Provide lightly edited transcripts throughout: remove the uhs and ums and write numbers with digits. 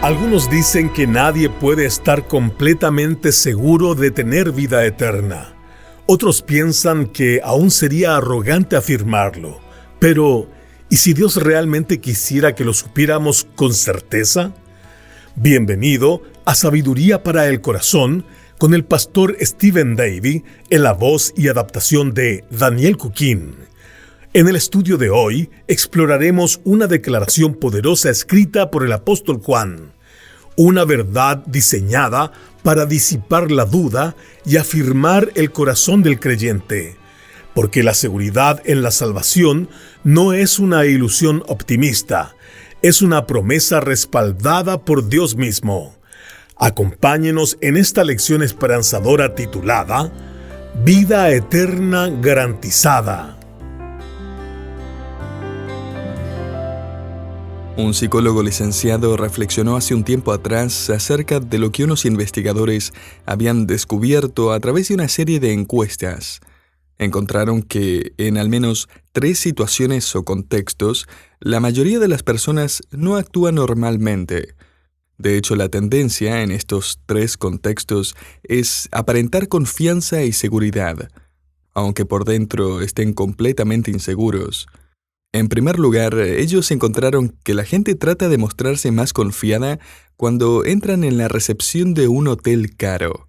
Algunos dicen que nadie puede estar completamente seguro de tener vida eterna. Otros piensan que aún sería arrogante afirmarlo. Pero, ¿y si Dios realmente quisiera que lo supiéramos con certeza? Bienvenido a Sabiduría para el Corazón con el pastor Stephen Davey en la voz y adaptación de Daniel Cuquín. En el estudio de hoy exploraremos una declaración poderosa escrita por el apóstol Juan, una verdad diseñada para disipar la duda y afirmar el corazón del creyente, porque la seguridad en la salvación no es una ilusión optimista, es una promesa respaldada por Dios mismo. Acompáñenos en esta lección esperanzadora titulada Vida Eterna Garantizada. Un psicólogo licenciado reflexionó hace un tiempo atrás acerca de lo que unos investigadores habían descubierto a través de una serie de encuestas. Encontraron que, en al menos 3 situaciones o contextos, la mayoría de las personas no actúan normalmente. De hecho, la tendencia en estos 3 contextos es aparentar confianza y seguridad, aunque por dentro estén completamente inseguros. En primer lugar, ellos encontraron que la gente trata de mostrarse más confiada cuando entran en la recepción de un hotel caro.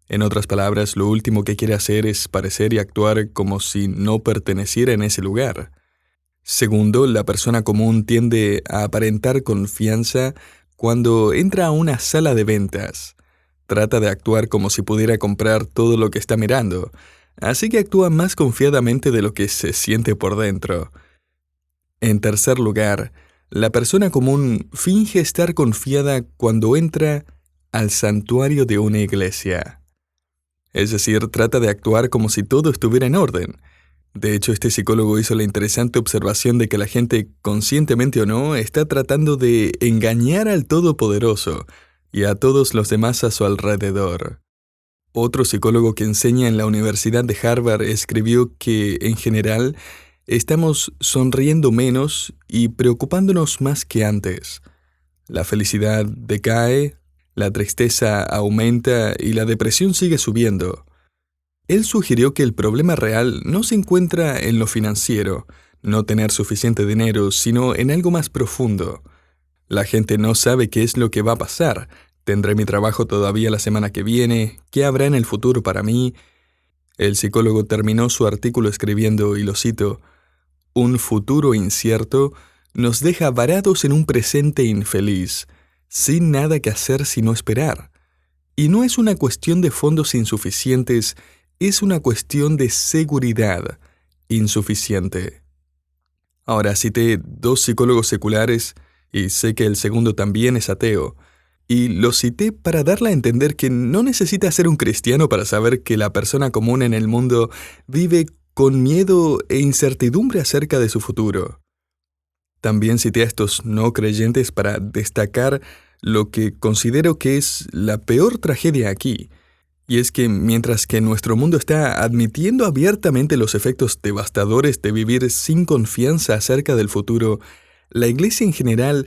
En otras palabras, lo último que quiere hacer es parecer y actuar como si no perteneciera en ese lugar. Segundo, la persona común tiende a aparentar confianza cuando entra a una sala de ventas. Trata de actuar como si pudiera comprar todo lo que está mirando, así que actúa más confiadamente de lo que se siente por dentro. En tercer lugar, la persona común finge estar confiada cuando entra al santuario de una iglesia. Es decir, trata de actuar como si todo estuviera en orden. De hecho, este psicólogo hizo la interesante observación de que la gente, conscientemente o no, está tratando de engañar al Todopoderoso y a todos los demás a su alrededor. Otro psicólogo que enseña en la Universidad de Harvard escribió que, en general, estamos sonriendo menos y preocupándonos más que antes. La felicidad decae, la tristeza aumenta y la depresión sigue subiendo. Él sugirió que el problema real no se encuentra en lo financiero, no tener suficiente dinero, sino en algo más profundo. La gente no sabe qué es lo que va a pasar. ¿Tendré mi trabajo todavía la semana que viene? ¿Qué habrá en el futuro para mí? El psicólogo terminó su artículo escribiendo, y lo cito, «Un futuro incierto nos deja varados en un presente infeliz, sin nada que hacer sino esperar. Y no es una cuestión de fondos insuficientes, es una cuestión de seguridad insuficiente». Ahora, cité 2 psicólogos seculares, y sé que el segundo también es ateo, y lo cité para darle a entender que no necesita ser un cristiano para saber que la persona común en el mundo vive con miedo e incertidumbre acerca de su futuro. También cité a estos no creyentes para destacar lo que considero que es la peor tragedia aquí, y es que mientras que nuestro mundo está admitiendo abiertamente los efectos devastadores de vivir sin confianza acerca del futuro, la Iglesia en general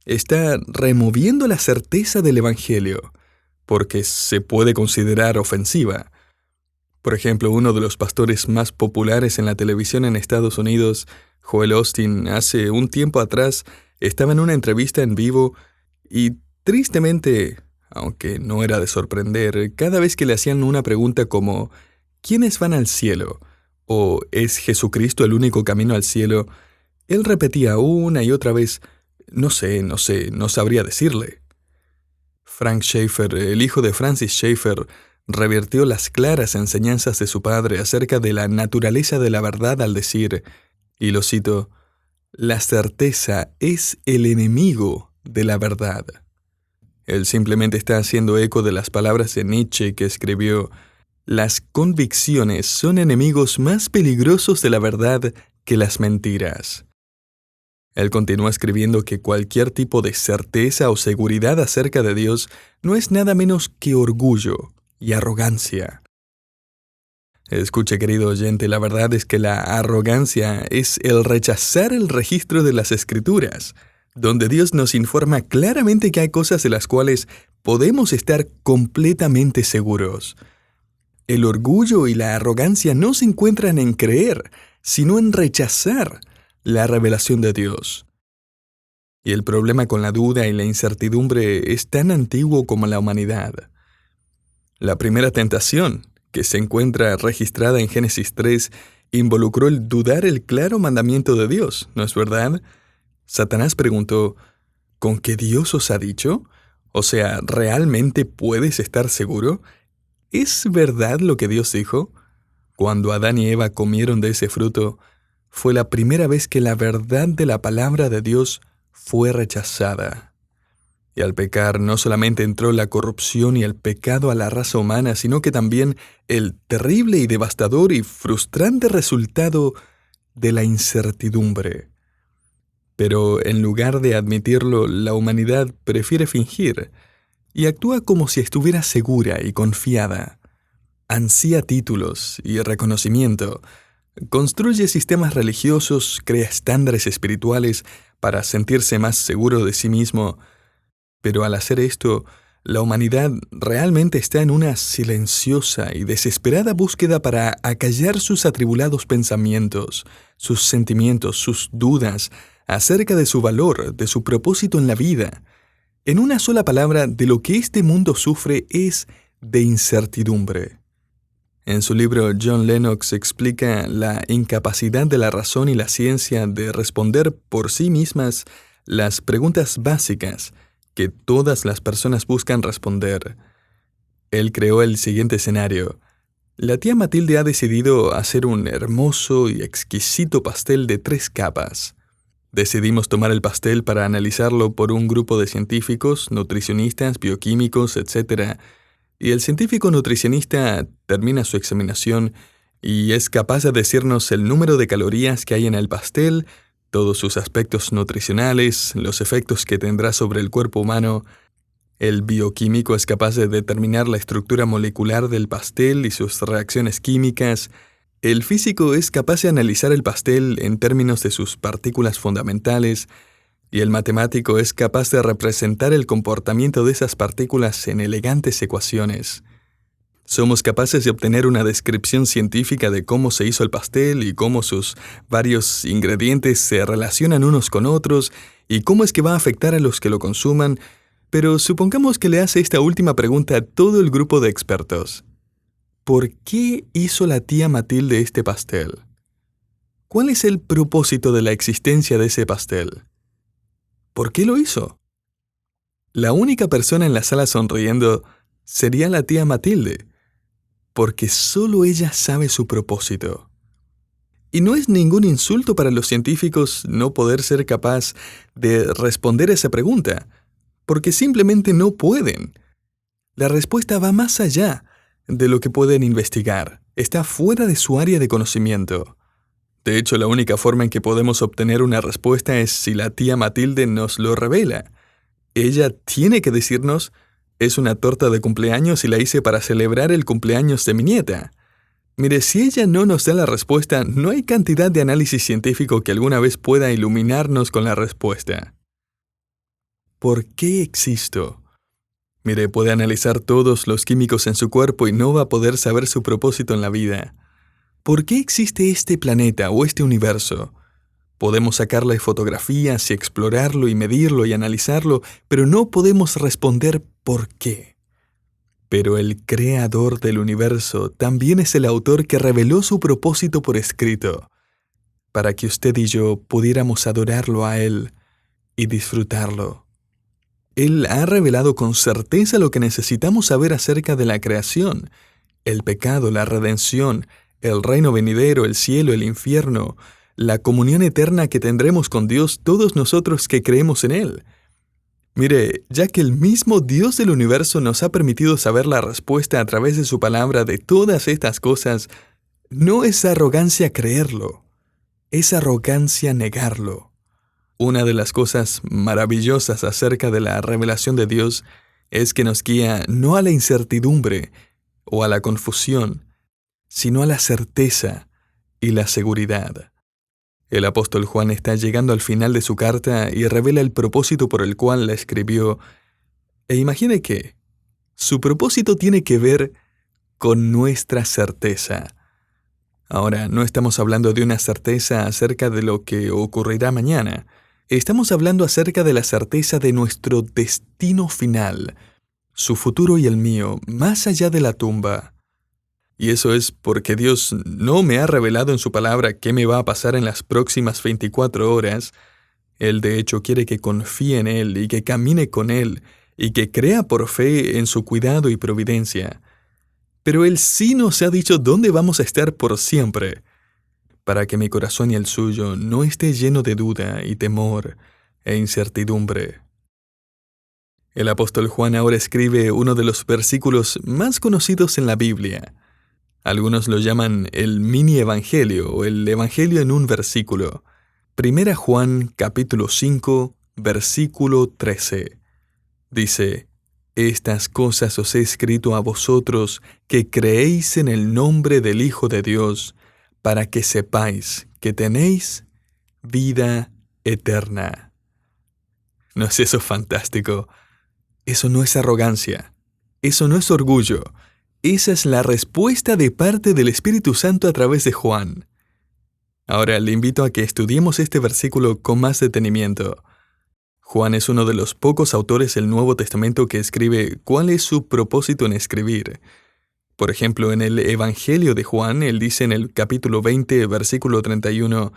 está removiendo la certeza del Evangelio, porque se puede considerar ofensiva. Por ejemplo, uno de los pastores más populares en la televisión en Estados Unidos, Joel Osteen, hace un tiempo atrás estaba en una entrevista en vivo y, tristemente, aunque no era de sorprender, cada vez que le hacían una pregunta como ¿quiénes van al cielo? ¿O ¿es Jesucristo el único camino al cielo?, él repetía una y otra vez no sé, no sabría decirle. Frank Schaeffer, el hijo de Francis Schaeffer, revirtió las claras enseñanzas de su padre acerca de la naturaleza de la verdad al decir, y lo cito, «La certeza es el enemigo de la verdad». Él simplemente está haciendo eco de las palabras de Nietzsche, que escribió, «Las convicciones son enemigos más peligrosos de la verdad que las mentiras». Él continúa escribiendo que cualquier tipo de certeza o seguridad acerca de Dios no es nada menos que orgullo y arrogancia. Escuche, querido oyente, la verdad es que la arrogancia es el rechazar el registro de las Escrituras, donde Dios nos informa claramente que hay cosas de las cuales podemos estar completamente seguros. El orgullo y la arrogancia no se encuentran en creer, sino en rechazar la revelación de Dios. Y el problema con la duda y la incertidumbre es tan antiguo como la humanidad. La primera tentación, que se encuentra registrada en Génesis 3, involucró el dudar el claro mandamiento de Dios, ¿no es verdad? Satanás preguntó, ¿con qué Dios os ha dicho? O sea, ¿realmente puedes estar seguro? ¿Es verdad lo que Dios dijo? Cuando Adán y Eva comieron de ese fruto, fue la primera vez que la verdad de la palabra de Dios fue rechazada. Y al pecar no solamente entró la corrupción y el pecado a la raza humana, sino que también el terrible y devastador y frustrante resultado de la incertidumbre. Pero en lugar de admitirlo, la humanidad prefiere fingir y actúa como si estuviera segura y confiada. Ansía títulos y reconocimiento, construye sistemas religiosos, crea estándares espirituales para sentirse más seguro de sí mismo. Pero al hacer esto, la humanidad realmente está en una silenciosa y desesperada búsqueda para acallar sus atribulados pensamientos, sus sentimientos, sus dudas acerca de su valor, de su propósito en la vida. En una sola palabra, de lo que este mundo sufre es de incertidumbre. En su libro, John Lennox explica la incapacidad de la razón y la ciencia de responder por sí mismas las preguntas básicas que todas las personas buscan responder. Él creó el siguiente escenario. La tía Matilde ha decidido hacer un hermoso y exquisito pastel de 3 capas. Decidimos tomar el pastel para analizarlo por un grupo de científicos, nutricionistas, bioquímicos, etc. Y el científico nutricionista termina su examinación y es capaz de decirnos el número de calorías que hay en el pastel, todos sus aspectos nutricionales, los efectos que tendrá sobre el cuerpo humano. El bioquímico es capaz de determinar la estructura molecular del pastel y sus reacciones químicas. El físico es capaz de analizar el pastel en términos de sus partículas fundamentales, y el matemático es capaz de representar el comportamiento de esas partículas en elegantes ecuaciones. Somos capaces de obtener una descripción científica de cómo se hizo el pastel y cómo sus varios ingredientes se relacionan unos con otros y cómo es que va a afectar a los que lo consuman, pero supongamos que le hace esta última pregunta a todo el grupo de expertos. ¿Por qué hizo la tía Matilde este pastel? ¿Cuál es el propósito de la existencia de ese pastel? ¿Por qué lo hizo? La única persona en la sala sonriendo sería la tía Matilde, porque solo ella sabe su propósito. Y no es ningún insulto para los científicos no poder ser capaz de responder a esa pregunta, porque simplemente no pueden. La respuesta va más allá de lo que pueden investigar. Está fuera de su área de conocimiento. De hecho, la única forma en que podemos obtener una respuesta es si la tía Matilde nos lo revela. Ella tiene que decirnos, es una torta de cumpleaños y la hice para celebrar el cumpleaños de mi nieta. Mire, si ella no nos da la respuesta, no hay cantidad de análisis científico que alguna vez pueda iluminarnos con la respuesta. ¿Por qué existo? Mire, puede analizar todos los químicos en su cuerpo y no va a poder saber su propósito en la vida. ¿Por qué existe este planeta o este universo? Podemos sacarle fotografías y explorarlo y medirlo y analizarlo, pero no podemos responder por qué. Pero el creador del universo también es el autor que reveló su propósito por escrito, para que usted y yo pudiéramos adorarlo a Él y disfrutarlo. Él ha revelado con certeza lo que necesitamos saber acerca de la creación, el pecado, la redención, el reino venidero, el cielo, el infierno, la comunión eterna que tendremos con Dios todos nosotros que creemos en Él. Mire, ya que el mismo Dios del universo nos ha permitido saber la respuesta a través de su palabra de todas estas cosas, no es arrogancia creerlo, es arrogancia negarlo. Una de las cosas maravillosas acerca de la revelación de Dios es que nos guía no a la incertidumbre o a la confusión, sino a la certeza y la seguridad. El apóstol Juan está llegando al final de su carta y revela el propósito por el cual la escribió. E imagine que su propósito tiene que ver con nuestra certeza. Ahora, no estamos hablando de una certeza acerca de lo que ocurrirá mañana. Estamos hablando acerca de la certeza de nuestro destino final, su futuro y el mío, más allá de la tumba. Y eso es porque Dios no me ha revelado en su palabra qué me va a pasar en las próximas 24 horas. Él de hecho quiere que confíe en Él y que camine con Él y que crea por fe en su cuidado y providencia. Pero Él sí nos ha dicho dónde vamos a estar por siempre, para que mi corazón y el suyo no esté lleno de duda y temor e incertidumbre. El apóstol Juan ahora escribe uno de los versículos más conocidos en la Biblia. Algunos lo llaman el mini evangelio o el evangelio en un versículo. Primera Juan capítulo 5, versículo 13. Dice: Estas cosas os he escrito a vosotros que creéis en el nombre del Hijo de Dios, para que sepáis que tenéis vida eterna. ¿No es eso fantástico? Eso no es arrogancia. Eso no es orgullo. Esa es la respuesta de parte del Espíritu Santo a través de Juan. Ahora le invito a que estudiemos este versículo con más detenimiento. Juan es uno de los pocos autores del Nuevo Testamento que escribe cuál es su propósito en escribir. Por ejemplo, en el Evangelio de Juan, él dice en el capítulo 20, versículo 31,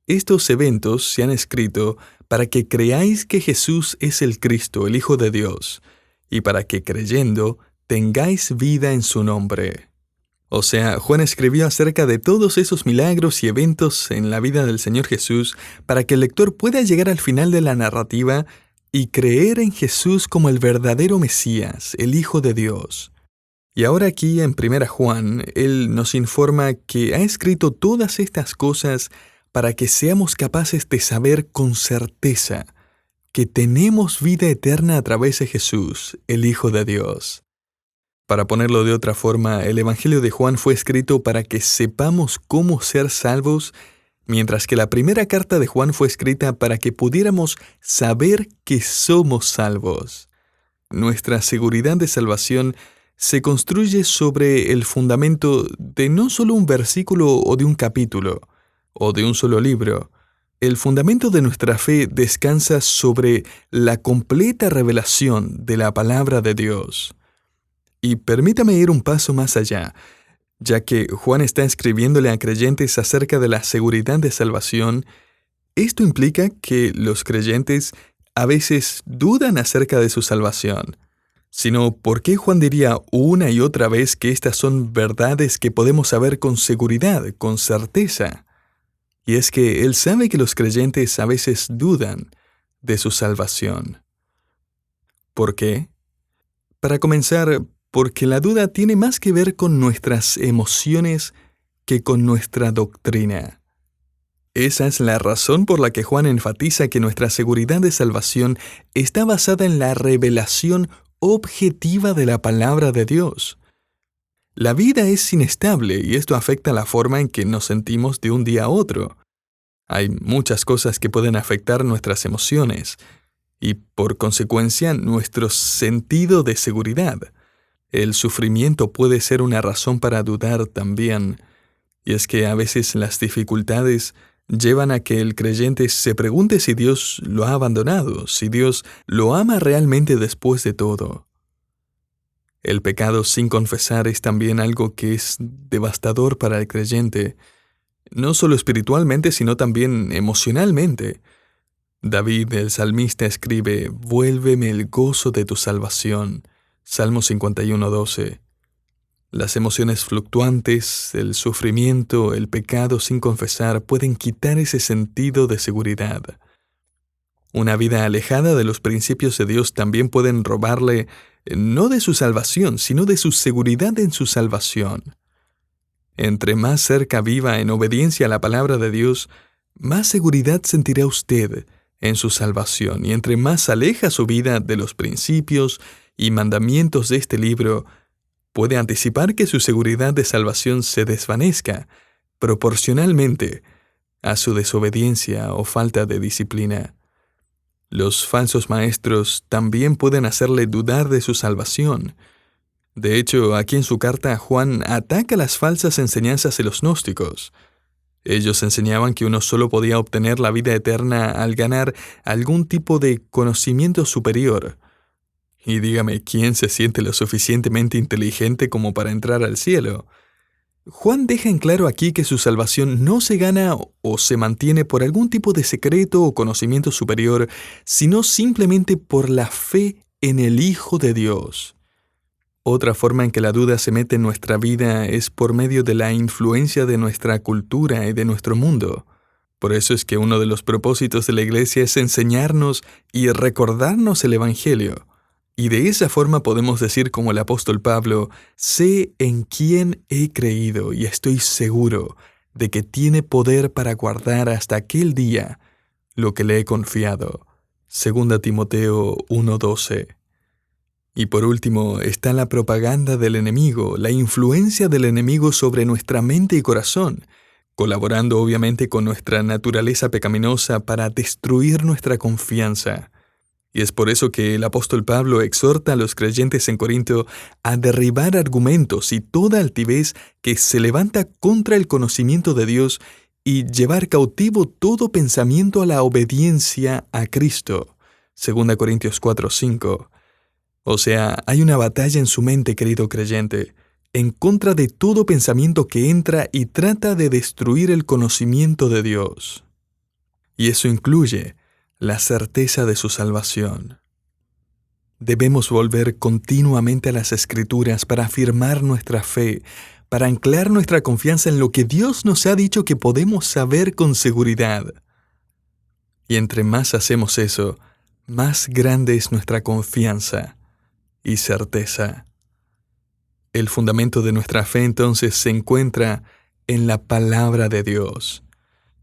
«Estos eventos se han escrito para que creáis que Jesús es el Cristo, el Hijo de Dios, y para que creyendo tengáis vida en su nombre». O sea, Juan escribió acerca de todos esos milagros y eventos en la vida del Señor Jesús para que el lector pueda llegar al final de la narrativa y creer en Jesús como el verdadero Mesías, el Hijo de Dios. Y ahora aquí en 1 Juan, él nos informa que ha escrito todas estas cosas para que seamos capaces de saber con certeza que tenemos vida eterna a través de Jesús, el Hijo de Dios. Para ponerlo de otra forma, el Evangelio de Juan fue escrito para que sepamos cómo ser salvos, mientras que la primera carta de Juan fue escrita para que pudiéramos saber que somos salvos. Nuestra seguridad de salvación se construye sobre el fundamento de no solo un versículo o de un capítulo, o de un solo libro. El fundamento de nuestra fe descansa sobre la completa revelación de la palabra de Dios. Y permítame ir un paso más allá, ya que Juan está escribiéndole a creyentes acerca de la seguridad de salvación. Esto implica que los creyentes a veces dudan acerca de su salvación. Sino, ¿por qué Juan diría una y otra vez que estas son verdades que podemos saber con seguridad, con certeza? Y es que él sabe que los creyentes a veces dudan de su salvación. ¿Por qué? Para comenzar, porque la duda tiene más que ver con nuestras emociones que con nuestra doctrina. Esa es la razón por la que Juan enfatiza que nuestra seguridad de salvación está basada en la revelación objetiva de la palabra de Dios. La vida es inestable y esto afecta la forma en que nos sentimos de un día a otro. Hay muchas cosas que pueden afectar nuestras emociones y, por consecuencia, nuestro sentido de seguridad. El sufrimiento puede ser una razón para dudar también, y es que a veces las dificultades llevan a que el creyente se pregunte si Dios lo ha abandonado, si Dios lo ama realmente después de todo. El pecado sin confesar es también algo que es devastador para el creyente, no solo espiritualmente, sino también emocionalmente. David, el salmista, escribe: «Vuélveme el gozo de tu salvación». Salmo 51:12. Las emociones fluctuantes, el sufrimiento, el pecado sin confesar pueden quitar ese sentido de seguridad. Una vida alejada de los principios de Dios también pueden robarle no de su salvación, sino de su seguridad en su salvación. Entre más cerca viva en obediencia a la palabra de Dios, más seguridad sentirá usted en su salvación, y entre más aleja su vida de los principios y mandamientos de este libro, puede anticipar que su seguridad de salvación se desvanezca proporcionalmente a su desobediencia o falta de disciplina. Los falsos maestros también pueden hacerle dudar de su salvación. De hecho, aquí en su carta, Juan ataca las falsas enseñanzas de los gnósticos. Ellos enseñaban que uno solo podía obtener la vida eterna al ganar algún tipo de conocimiento superior. Y dígame, ¿quién se siente lo suficientemente inteligente como para entrar al cielo? Juan deja en claro aquí que su salvación no se gana o se mantiene por algún tipo de secreto o conocimiento superior, sino simplemente por la fe en el Hijo de Dios. Otra forma en que la duda se mete en nuestra vida es por medio de la influencia de nuestra cultura y de nuestro mundo. Por eso es que uno de los propósitos de la Iglesia es enseñarnos y recordarnos el Evangelio. Y de esa forma podemos decir como el apóstol Pablo, sé en quién he creído y estoy seguro de que tiene poder para guardar hasta aquel día lo que le he confiado. 2 Timoteo 1:12. Y por último está la propaganda del enemigo, la influencia del enemigo sobre nuestra mente y corazón, colaborando obviamente con nuestra naturaleza pecaminosa para destruir nuestra confianza. Y es por eso que el apóstol Pablo exhorta a los creyentes en Corinto a derribar argumentos y toda altivez que se levanta contra el conocimiento de Dios y llevar cautivo todo pensamiento a la obediencia a Cristo. 2 Corintios 4:5. O sea, hay una batalla en su mente, querido creyente, en contra de todo pensamiento que entra y trata de destruir el conocimiento de Dios. Y eso incluye la certeza de su salvación. Debemos volver continuamente a las Escrituras para afirmar nuestra fe, para anclar nuestra confianza en lo que Dios nos ha dicho que podemos saber con seguridad. Y entre más hacemos eso, más grande es nuestra confianza y certeza. El fundamento de nuestra fe entonces se encuentra en la palabra de Dios.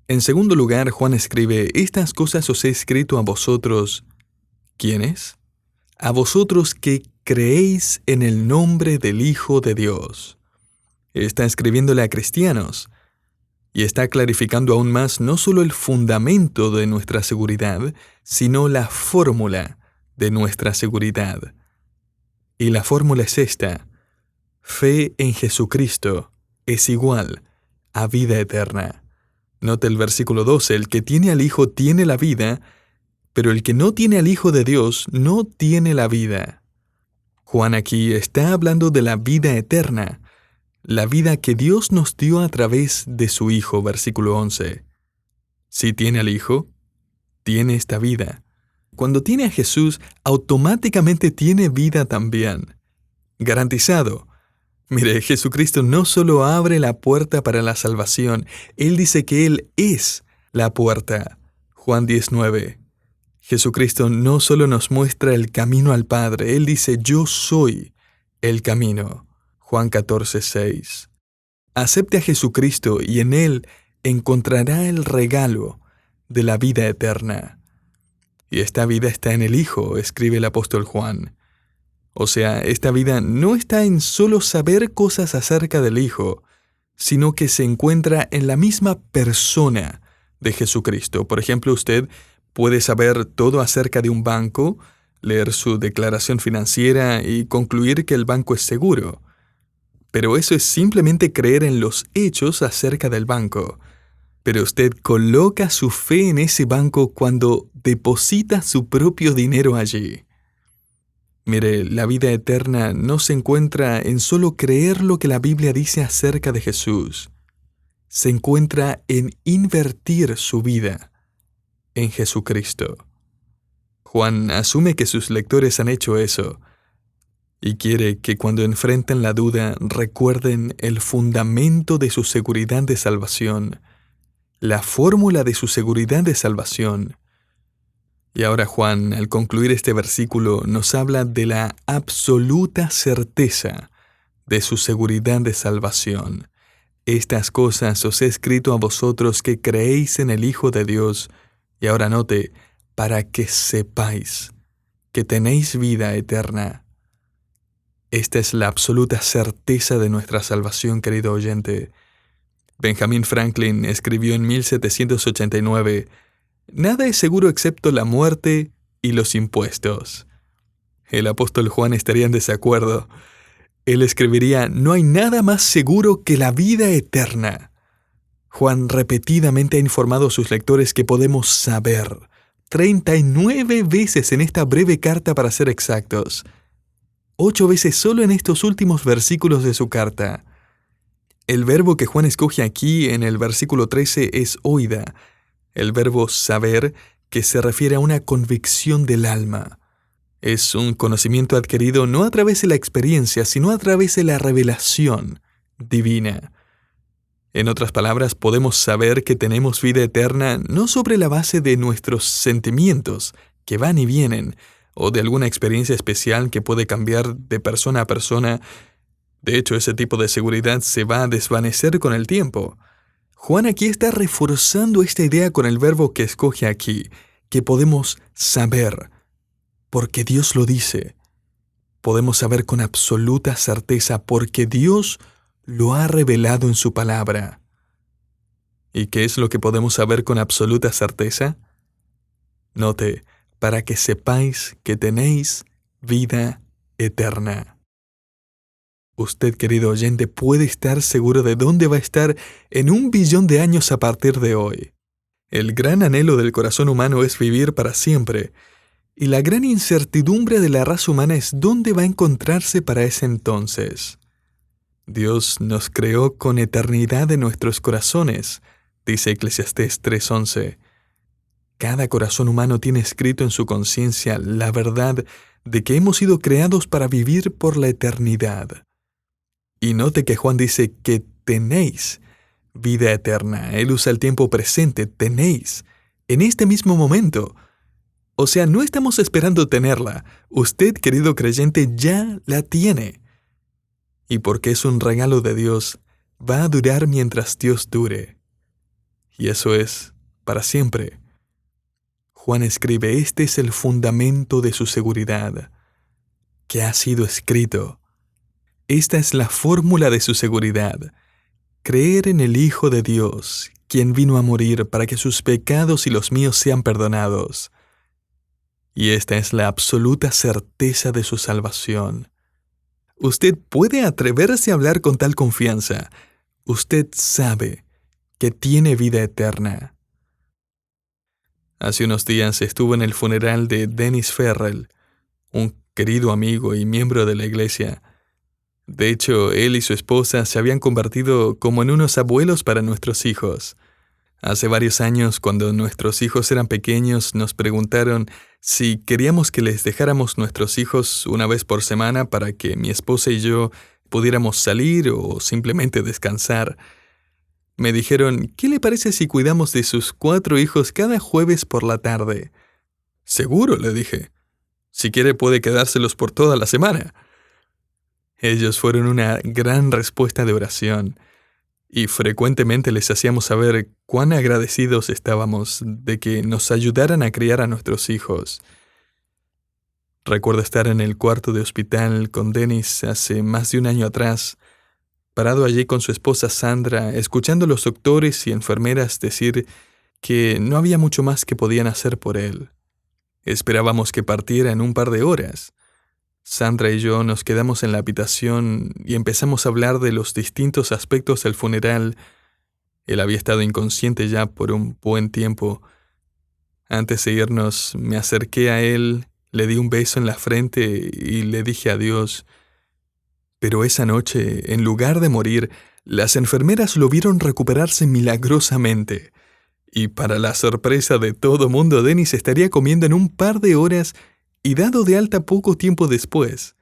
En segundo lugar, Juan escribe, estas cosas os he escrito a vosotros. ¿Quiénes? A vosotros que creéis en el nombre del Hijo de Dios. Está escribiéndole a cristianos y está clarificando aún más no solo el fundamento de nuestra seguridad, sino la fórmula de nuestra seguridad. Y la fórmula es esta: fe en Jesucristo es igual a vida eterna. Note el versículo 12, el que tiene al Hijo tiene la vida, pero el que no tiene al Hijo de Dios no tiene la vida. Juan aquí está hablando de la vida eterna, la vida que Dios nos dio a través de su Hijo, versículo 11. Si tiene al Hijo, tiene esta vida. Cuando tiene a Jesús, automáticamente tiene vida también. Garantizado. Mire, Jesucristo no solo abre la puerta para la salvación, Él dice que Él es la puerta. Juan 19. Jesucristo no solo nos muestra el camino al Padre, Él dice, yo soy el camino. Juan 14:6. Acepte a Jesucristo y en Él encontrará el regalo de la vida eterna. Y esta vida está en el Hijo, escribe el apóstol Juan. O sea, esta vida no está en solo saber cosas acerca del Hijo, sino que se encuentra en la misma persona de Jesucristo. Por ejemplo, usted puede saber todo acerca de un banco, leer su declaración financiera y concluir que el banco es seguro. Pero eso es simplemente creer en los hechos acerca del banco. Pero usted coloca su fe en ese banco cuando deposita su propio dinero allí. Mire, la vida eterna no se encuentra en solo creer lo que la Biblia dice acerca de Jesús. Se encuentra en invertir su vida en Jesucristo. Juan asume que sus lectores han hecho eso y quiere que cuando enfrenten la duda recuerden el fundamento de su seguridad de salvación, la fórmula de su seguridad de salvación. Y ahora Juan, al concluir este versículo, nos habla de la absoluta certeza de su seguridad de salvación. Estas cosas os he escrito a vosotros que creéis en el Hijo de Dios. Y ahora note, para que sepáis que tenéis vida eterna. Esta es la absoluta certeza de nuestra salvación, querido oyente. Benjamin Franklin escribió en 1789, «Nada es seguro excepto la muerte y los impuestos». El apóstol Juan estaría en desacuerdo. Él escribiría, «No hay nada más seguro que la vida eterna». Juan repetidamente ha informado a sus lectores que podemos saber, 39 veces en esta breve carta para ser exactos, 8 veces solo en estos últimos versículos de su carta. El verbo que Juan escoge aquí en el versículo 13 es oida, el verbo saber, que se refiere a una convicción del alma. Es un conocimiento adquirido no a través de la experiencia, sino a través de la revelación divina. En otras palabras, podemos saber que tenemos vida eterna no sobre la base de nuestros sentimientos, que van y vienen, o de alguna experiencia especial que puede cambiar de persona a persona. De hecho, ese tipo de seguridad se va a desvanecer con el tiempo. Juan aquí está reforzando esta idea con el verbo que escoge aquí, que podemos saber, porque Dios lo dice. Podemos saber con absoluta certeza porque Dios lo ha revelado en su palabra. ¿Y qué es lo que podemos saber con absoluta certeza? Note, para que sepáis que tenéis vida eterna. Usted, querido oyente, puede estar seguro de dónde va a estar en 1.000.000.000 de años a partir de hoy. El gran anhelo del corazón humano es vivir para siempre, y la gran incertidumbre de la raza humana es dónde va a encontrarse para ese entonces. Dios nos creó con eternidad en nuestros corazones, dice Eclesiastés 3:11. Cada corazón humano tiene escrito en su conciencia la verdad de que hemos sido creados para vivir por la eternidad. Y note que Juan dice que tenéis vida eterna. Él usa el tiempo presente, tenéis, en este mismo momento. O sea, no estamos esperando tenerla. Usted, querido creyente, ya la tiene. Y porque es un regalo de Dios, va a durar mientras Dios dure. Y eso es para siempre. Juan escribe, este es el fundamento de su seguridad, que ha sido escrito. Esta es la fórmula de su seguridad. Creer en el Hijo de Dios, quien vino a morir para que sus pecados y los míos sean perdonados. Y esta es la absoluta certeza de su salvación. Usted puede atreverse a hablar con tal confianza. Usted sabe que tiene vida eterna. Hace unos días estuve en el funeral de Dennis Ferrell, un querido amigo y miembro de la iglesia. De hecho, él y su esposa se habían convertido como en unos abuelos para nuestros hijos. Hace varios años, cuando nuestros hijos eran pequeños, nos preguntaron si queríamos que les dejáramos nuestros hijos una vez por semana para que mi esposa y yo pudiéramos salir o simplemente descansar. Me dijeron, ¿qué le parece si cuidamos de sus 4 hijos cada jueves por la tarde? Seguro, le dije. Si quiere puede quedárselos por toda la semana. Ellos fueron una gran respuesta de oración, y frecuentemente les hacíamos saber cuán agradecidos estábamos de que nos ayudaran a criar a nuestros hijos. Recuerdo estar en el cuarto de hospital con Dennis hace más de un año atrás, parado allí con su esposa Sandra, escuchando a los doctores y enfermeras decir que no había mucho más que podían hacer por él. Esperábamos que partiera en un par de horas. Sandra y yo nos quedamos en la habitación y empezamos a hablar de los distintos aspectos del funeral. Él había estado inconsciente ya por un buen tiempo. Antes de irnos, me acerqué a él, le di un beso en la frente y le dije adiós. Pero esa noche, en lugar de morir, las enfermeras lo vieron recuperarse milagrosamente. Y para la sorpresa de todo mundo, Dennis estaría comiendo en un par de horas y dado de alta poco tiempo después.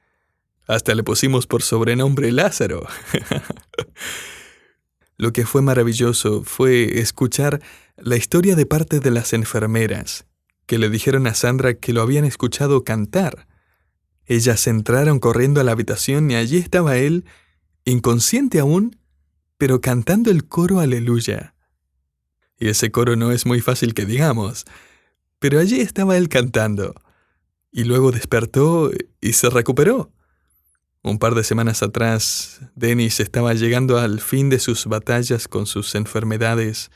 Hasta le pusimos por sobrenombre Lázaro. Lo que fue maravilloso fue escuchar la historia de parte de las enfermeras, que le dijeron a Sandra que lo habían escuchado cantar. Ellas entraron corriendo a la habitación y allí estaba él, inconsciente aún, pero cantando el coro Aleluya. Y ese coro no es muy fácil que digamos, pero allí estaba él cantando. Y luego despertó y se recuperó. Un par de semanas atrás, Dennis estaba llegando al fin de sus batallas con sus enfermedades.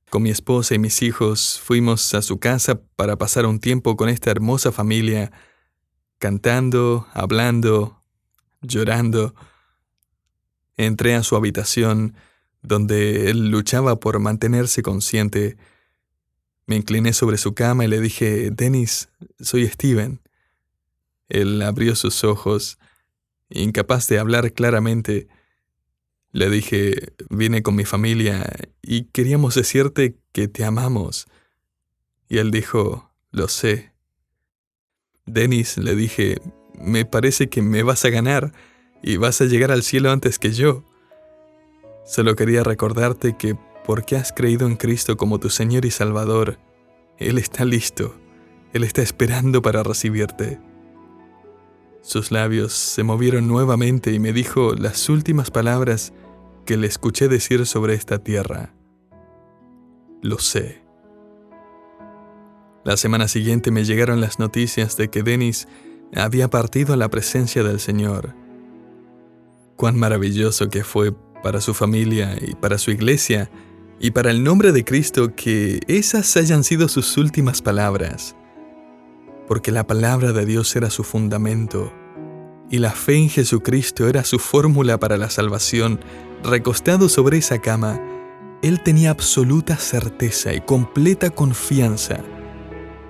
Con mi esposa y mis hijos fuimos a su casa para pasar un tiempo con esta hermosa familia, cantando, hablando, llorando. Entré a su habitación, donde él luchaba por mantenerse consciente. Me incliné sobre su cama y le dije: «Dennis, soy Steven». Él abrió sus ojos, incapaz de hablar claramente. Le dije: «Vine con mi familia y queríamos decirte que te amamos». Y él dijo: «Lo sé». «Dennis», le dije, «me parece que me vas a ganar y vas a llegar al cielo antes que yo. Solo quería recordarte que porque has creído en Cristo como tu Señor y Salvador, Él está listo, Él está esperando para recibirte». Sus labios se movieron nuevamente y me dijo las últimas palabras que le escuché decir sobre esta tierra: «Lo sé». La semana siguiente me llegaron las noticias de que Dennis había partido a la presencia del Señor. Cuán maravilloso que fue para su familia y para su iglesia y para el nombre de Cristo que esas hayan sido sus últimas palabras, porque la palabra de Dios era su fundamento y la fe en Jesucristo era su fórmula para la salvación. Recostado sobre esa cama, él tenía absoluta certeza y completa confianza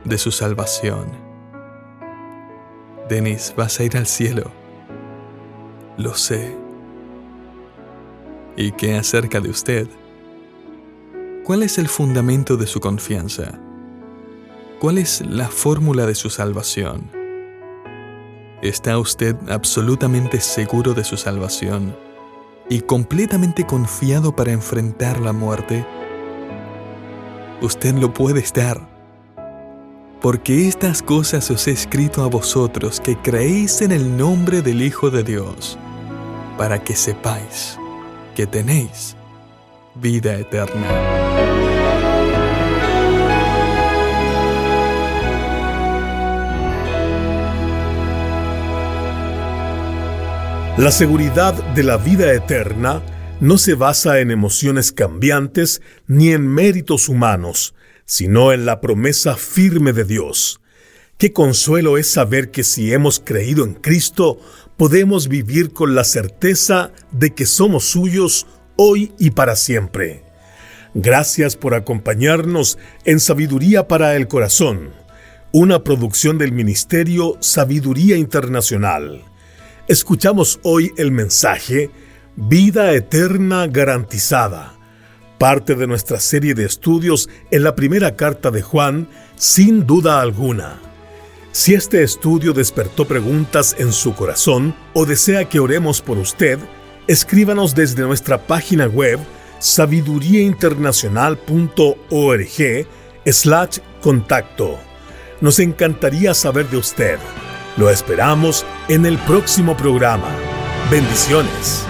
de su salvación. «Dennis, vas a ir al cielo». «Lo sé». ¿Y qué acerca de usted? ¿Cuál es el fundamento de su confianza? ¿Cuál es la fórmula de su salvación? ¿Está usted absolutamente seguro de su salvación y completamente confiado para enfrentar la muerte? Usted lo puede estar, porque estas cosas os he escrito a vosotros que creéis en el nombre del Hijo de Dios, para que sepáis que tenéis vida eterna. La seguridad de la vida eterna no se basa en emociones cambiantes ni en méritos humanos, sino en la promesa firme de Dios. Qué consuelo es saber que si hemos creído en Cristo, podemos vivir con la certeza de que somos suyos hoy y para siempre. Gracias por acompañarnos en Sabiduría para el Corazón, una producción del Ministerio Sabiduría Internacional. Escuchamos hoy el mensaje Vida Eterna Garantizada, parte de nuestra serie de estudios en la primera carta de Juan, sin duda alguna. Si este estudio despertó preguntas en su corazón o desea que oremos por usted, escríbanos desde nuestra página web sabiduriainternacional.org/contacto. Nos encantaría saber de usted. Lo esperamos en el próximo programa. Bendiciones.